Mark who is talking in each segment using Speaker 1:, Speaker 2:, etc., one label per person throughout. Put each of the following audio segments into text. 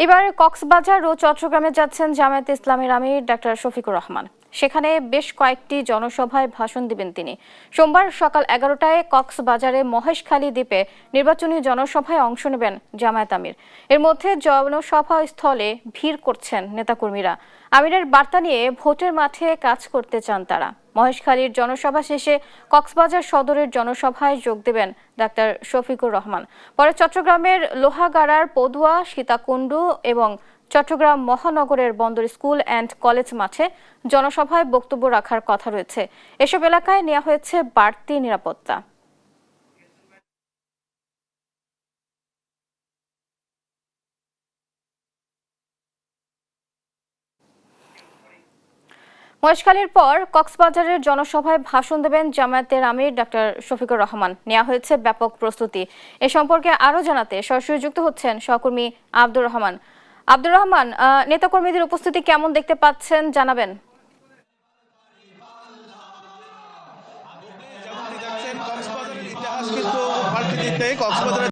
Speaker 1: এবার কক্সবাজার ও চট্টগ্রামে যাচ্ছেন জামায়াতে ইসলামীর আমির ডাক্তার শফিকুর রহমান। সেখানে বেশ কয়েকটি জনসভায় ভাষণ দিবেন তিনি। সোমবার সকাল 11টায় কক্সবাজারে মহেশখালী দ্বীপে নির্বাচনী জনসভায় অংশ নেবেন জামায়াত আমির। এর মধ্যে জনসভা স্থলে ভিড় করছেন নেতাকর্মীরা। আমিরের বার্তা নিয়ে ভোটের মাঠে কাজ করতে চান তারা। মহেশখালীর জনসভা শেষে কক্সবাজার সদরের জনসভায় যোগ দেবেন ডাক্তার শফিকুর রহমান। পরে চট্টগ্রামের লোহাগাড়ার পদুয়া, সীতাকুণ্ডু এবং চট্টগ্রাম মহানগরের বন্দর স্কুল অ্যান্ড কলেজ মাঠে জনসভায় বক্তব্য রাখার কথা রয়েছে। এসব এলাকায় নেওয়া হয়েছে বাড়তি নিরাপত্তা। মহেশখালীর পর কক্সবাজারের জনসভায় ভাষণ দেবেন জামায়াতের আমির ডাক্তার শফিকুর রহমান। নেওয়া হয়েছে ব্যাপক প্রস্তুতি। এ সম্পর্কে আরো জানাতে সরাসরি যুক্ত হচ্ছেন সহকর্মী আব্দুর রহমান। আব্দুর রহমান, নেতাকর্মীদের উপস্থিতি কেমন দেখতে পাচ্ছেন জানাবেন।
Speaker 2: কক্সবাজারের ইতিহাস কিন্তু পাল্টে দিতে কক্সবাজারের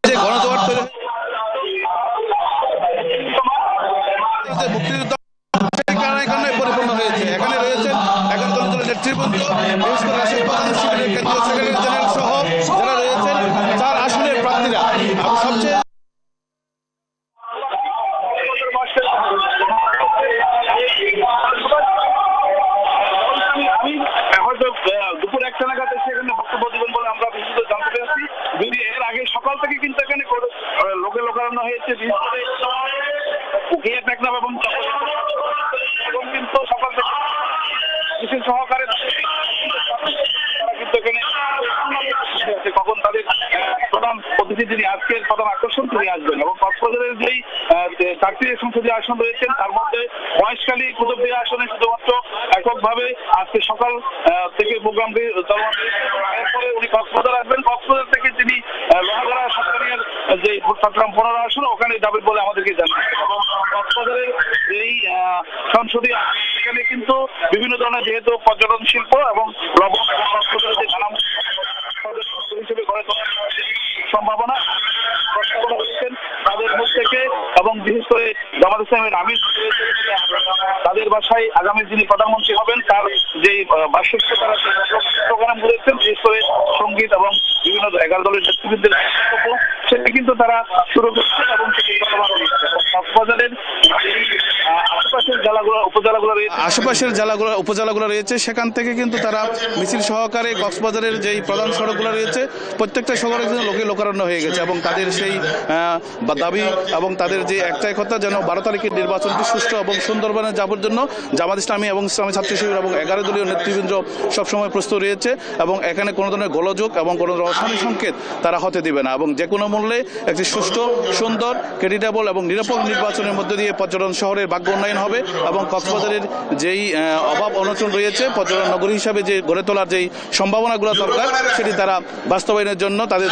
Speaker 2: যে গণজোয়ার তৈরি মুক্তিযুদ্ধ পরিপূর্ণ হয়েছে। এখানে রয়েছেন এখন দলের নেতৃবৃন্দ, বিশেষ করে রাশিদ প্রধান শিবিরের কেন্দ্রীয় সেক্রেটারি জেনারেল সহ যারা রয়েছেন 4 আসনের প্রার্থীরা। সবচেয়ে দুপুর 1টা নাগাদ সেখানে বক্তব্য দেবেন বলে আমরা বিশেষ জানতে পেরেছি। যদি এর আগে সকাল থেকে কিন্তু এখানে লোকে লোকারণ্য হয়েছে, বিশেষ করে এবং কিন্তু সকাল থেকে মিছিল সহকারে কিন্তু এখানে কখন তাদের প্রধান অতিথি যিনি আজকের প্রধান আকর্ষণ তিনি আসবেন। এবং কক্সবাজারের যেই 4টি সংসদীয় আসন রয়েছেন তার মধ্যে মহেশখালী কুতুবদিয়া আসনে শুধুমাত্র এককভাবে আজকে সকাল থেকে প্রোগ্রামটি চলমান। এরপরে উনি কক্সবাজার আসবেন। কক্সবাজার থেকে তিনি লোহাগাড়া সরকারের যে চট্টগ্রাম 15 আসন ওখানে যাবেন বলে আমাদেরকে জানান। এবং কক্সবাজারের এই সংসদীয় এখানে কিন্তু বিভিন্ন ধরনের যেহেতু পর্যটন শিল্প এবং লবণ এবং কক্সবাজারের যে নানা হিসেবে গড়ে তোলার সম্ভাবনা তাদের মুখ থেকে, এবং বিশেষ করে জামাত ইসলামের আমির তাদের বাসায় আগামী যিনি প্রধানমন্ত্রী হবেন তার যে বার্ষিক তারা প্রোগ্রাম করেছেন, বিশেষ করে সঙ্গীত এবং বিভিন্ন 11 দলের নেতৃবৃন্দের সেটা কিন্তু তারা শুরু করছেন। এবং কক্সবাজারের আশেপাশের উপজেলাগুলো রয়েছে সেখান থেকে কিন্তু তারা মিছিল সহকারে কক্সবাজারের যেই প্রধান সড়কগুলো রয়েছে প্রত্যেকটা শহরে কিন্তু লোকে লোকারণ্য হয়ে গেছে। এবং তাদের সেই দাবি এবং তাদের যে একটাই কথা যেন 12 তারিখের নির্বাচনটি সুষ্ঠু এবং সুন্দরবনে যাবার জন্য জামাত ইসলামী এবং ইসলামী ছাত্র শিবির এবং 11 দলীয় নেতৃবৃন্দ সবসময় প্রস্তুত রয়েছে। এবং এখানে কোনো ধরনের গোলযোগ এবং কোনো রসায়নিক সংকেত তারা হতে দিবে না। এবং যে কোনো মূল্যে একটি সুষ্ঠু, সুন্দর, ক্রেডিটেবল এবং নিরাপদ নির্বাচনের মধ্যে দিয়ে পর্যটন শহরের ভাগ্য উন্নয়ন হবে। এবং কক্সবাজারের যেই অভাব অনটন রয়েছে পর্যটন নগরী হিসাবে যে গড়ে তোলার যেই সম্ভাবনাগুলো দরকার সেটি তারা বাস্তবায়নের জন্য তাদের